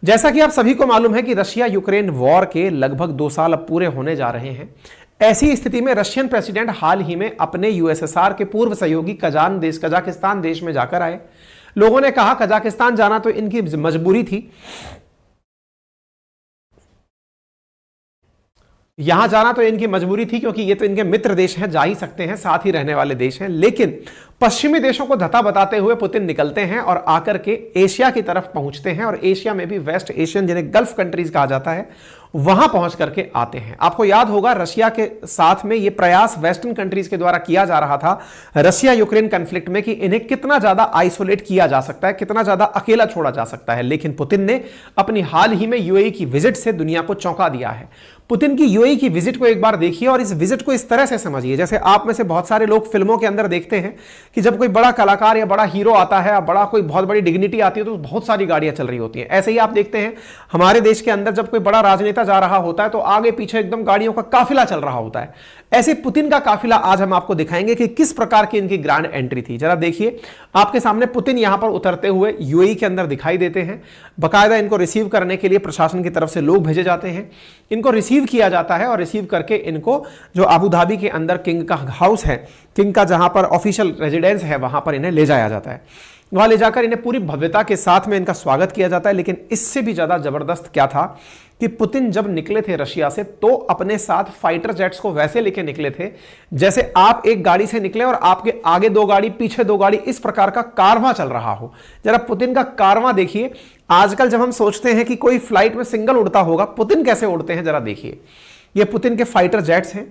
जैसा कि आप सभी को मालूम है कि रशिया यूक्रेन वॉर के लगभग 2 साल अब पूरे होने जा रहे हैं। ऐसी स्थिति में रशियन प्रेसिडेंट हाल ही में अपने यूएसएसआर के पूर्व सहयोगी कजाकिस्तान देश में जाकर आए। लोगों ने कहा कजाकिस्तान जाना तो इनकी मजबूरी थी, यहां जाना तो इनकी मजबूरी थी क्योंकि ये तो इनके मित्र देश हैं, जा ही सकते हैं, साथ ही रहने वाले देश हैं। लेकिन पश्चिमी देशों को धता बताते हुए पुतिन निकलते हैं और आकर के एशिया की तरफ पहुंचते हैं और एशिया में भी वेस्ट एशियन जिन्हें गल्फ कंट्रीज कहा जाता है वहां पहुंच करके आते हैं। आपको याद होगा रशिया के साथ में यह प्रयास वेस्टर्न कंट्रीज के द्वारा किया जा रहा था रशिया यूक्रेन कॉन्फ्लिक्ट में कि इन्हें कितना ज्यादा आइसोलेट किया जा सकता है, कितना ज्यादा अकेला छोड़ा जा सकता है। लेकिन पुतिन ने अपनी हाल ही में यूएई की विजिट से दुनिया को चौंका दिया है। पुतिन की यूएई की विजिट को एक बार देखिए और इस विजिट को इस तरह से समझिए जैसे आप में से बहुत सारे लोग फिल्मों के अंदर देखते हैं कि जब कोई बड़ा कलाकार या बड़ा हीरो आता है या बड़ा कोई बहुत बड़ी डिग्निटी आती है तो बहुत सारी गाड़ियां चल रही होती हैं। ऐसे ही आप देखते हैं हमारे देश के अंदर जब कोई बड़ा राजनेता जा रहा होता है तो आगे पीछे एकदम गाड़ियों का काफिला चल रहा होता है। ऐसे पुतिन का काफिला आज हम आपको दिखाएंगे कि किस प्रकार की इनकी ग्रैंड एंट्री थी। जरा देखिए, आपके सामने पुतिन यहां पर उतरते हुए यूएई के अंदर दिखाई देते हैं। बकायदा इनको रिसीव करने के लिए प्रशासन की तरफ से लोग भेजे जाते हैं, इनको रिसीव किया जाता है और रिसीव करके इनको जो अबू धाबी के अंदर किंग का हाउस है, किंग का जहां पर ऑफिशियल रेजिडेंस है, वहां पर इन्हें ले जाया जाता है। वहां ले जाकर इन्हें पूरी भव्यता के साथ में इनका स्वागत किया जाता है। लेकिन इससे भी ज्यादा जबरदस्त क्या था कि पुतिन जब निकले थे रशिया से तो अपने साथ फाइटर जेट्स को वैसे लेके निकले थे जैसे आप एक गाड़ी से निकले और आपके आगे 2 गाड़ी पीछे 2 गाड़ी, इस प्रकार का कारवां चल रहा हो। जरा पुतिन का कारवां देखिए। आजकल जब हम सोचते हैं कि कोई फ्लाइट में सिंगल उड़ता होगा, पुतिन कैसे उड़ते हैं जरा देखिए। ये पुतिन के फाइटर जेट्स हैं,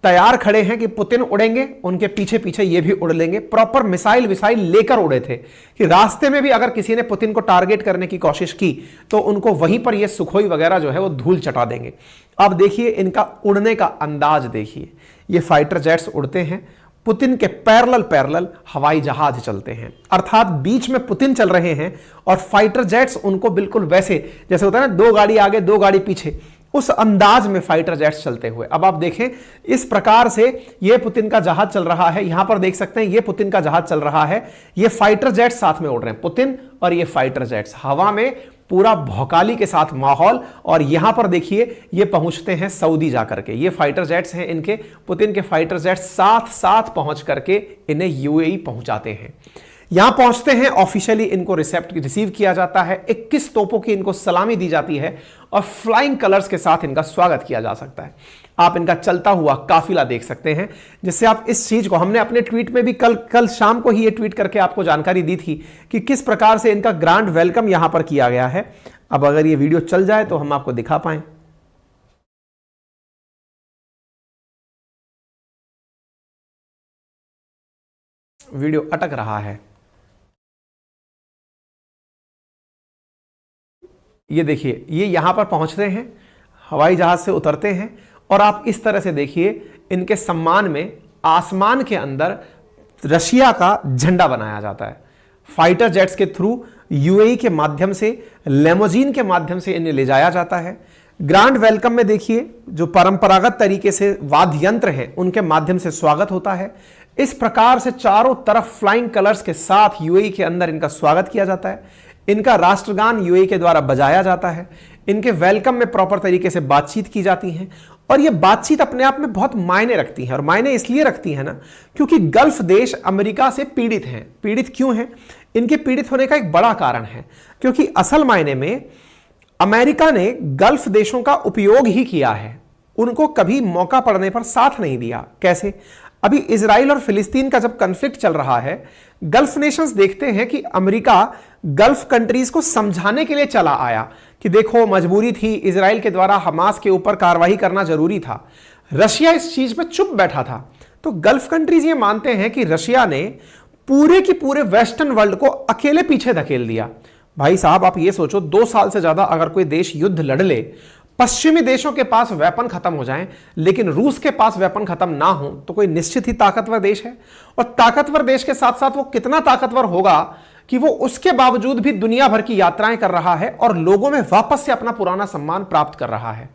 तैयार खड़े हैं कि पुतिन उड़ेंगे, उनके पीछे पीछे ये भी उड़ लेंगे। प्रॉपर मिसाइल लेकर उड़े थे कि रास्ते में भी अगर किसी ने पुतिन को टारगेट करने की कोशिश की तो उनको वहीं पर ये सुखोई वगैरह जो है वो धूल चटा देंगे। अब देखिए इनका उड़ने का अंदाज देखिए। ये फाइटर जेट्स उड़ते हैं, पुतिन के पैरेलल हवाई जहाज चलते हैं, अर्थात बीच में पुतिन चल रहे हैं और फाइटर जेट्स उनको बिल्कुल वैसे जैसे होता है ना 2 गाड़ी आगे 2 गाड़ी पीछे, उस अंदाज में फाइटर जेट्स चलते हुए। अब आप देखें इस प्रकार से ये पुतिन का जहाज चल रहा है। यहां पर देख सकते हैं ये पुतिन का जहाज चल रहा है, ये फाइटर जेट्स साथ में उड़ रहे हैं, पुतिन और ये फाइटर जेट्स हवा में, पूरा भौकाली के साथ माहौल। और यहां पर देखिए ये पहुंचते हैं सऊदी जाकर के, ये फाइटर जेट्स हैं इनके, पुतिन के फाइटर जेट्स साथ साथ पहुंच करके इन्हें यूएई पहुंचाते हैं। यहां पहुंचते हैं, ऑफिशियली इनको रिसीव किया जाता है, 21 तोपों की इनको सलामी दी जाती है और फ्लाइंग कलर्स के साथ इनका स्वागत किया जा सकता है। आप इनका चलता हुआ काफिला देख सकते हैं, जिससे आप इस चीज को, हमने अपने ट्वीट में भी कल शाम को ही ये ट्वीट करके आपको जानकारी दी थी कि किस प्रकार से इनका ग्रांड वेलकम यहां पर किया गया है। अब अगर ये वीडियो चल जाए तो हम आपको दिखा पाए। वीडियो अटक रहा है। ये देखिए, ये यहां पर पहुंचते हैं, हवाई जहाज से उतरते हैं और आप इस तरह से देखिए इनके सम्मान में आसमान के अंदर रशिया का झंडा बनाया जाता है। फाइटर जेट्स के थ्रू यूएई के माध्यम से, लेमोजीन के माध्यम से इन्हें ले जाया जाता है। ग्रांड वेलकम में देखिए जो परंपरागत तरीके से वाद्य यंत्र हैं उनके माध्यम से स्वागत होता है। इस प्रकार से चारों तरफ फ्लाइंग कलर्स के साथ यूएई के अंदर इनका स्वागत किया जाता है। इनका राष्ट्रगान यूएई के द्वारा बजाया जाता है। इनके वेलकम में प्रॉपर तरीके से बातचीत की जाती है और यह बातचीत अपने आप में बहुत मायने रखती है। और मायने इसलिए रखती है ना क्योंकि गल्फ देश अमेरिका से पीड़ित हैं। पीड़ित क्यों हैं? इनके पीड़ित होने का एक बड़ा कारण है क्योंकि असल मायने में अमेरिका ने गल्फ देशों का उपयोग ही किया है, उनको कभी मौका पड़ने पर साथ नहीं दिया। कैसे? अभी इजराइल और फिलिस्तीन का जब कॉन्फ्लिक्ट चल रहा है, गल्फ नेशंस देखते हैं कि अमेरिका गल्फ कंट्रीज को समझाने के लिए चला आया कि देखो मजबूरी थी, इजराइल के द्वारा हमास के ऊपर कार्रवाई करना जरूरी था। रशिया इस चीज में चुप बैठा था। तो गल्फ कंट्रीज ये मानते हैं कि रशिया ने पूरे की पूरे वेस्टर्न वर्ल्ड को अकेले पीछे धकेल दिया। भाई साहब आप ये सोचो, 2 साल से ज्यादा अगर कोई देश युद्ध लड़ ले, पश्चिमी देशों के पास वेपन खत्म हो जाएं, लेकिन रूस के पास वेपन खत्म ना हो, तो कोई निश्चित ही ताकतवर देश है। और ताकतवर देश के साथ साथ वो कितना ताकतवर होगा कि वो उसके बावजूद भी दुनिया भर की यात्राएं कर रहा है और लोगों में वापस से अपना पुराना सम्मान प्राप्त कर रहा है।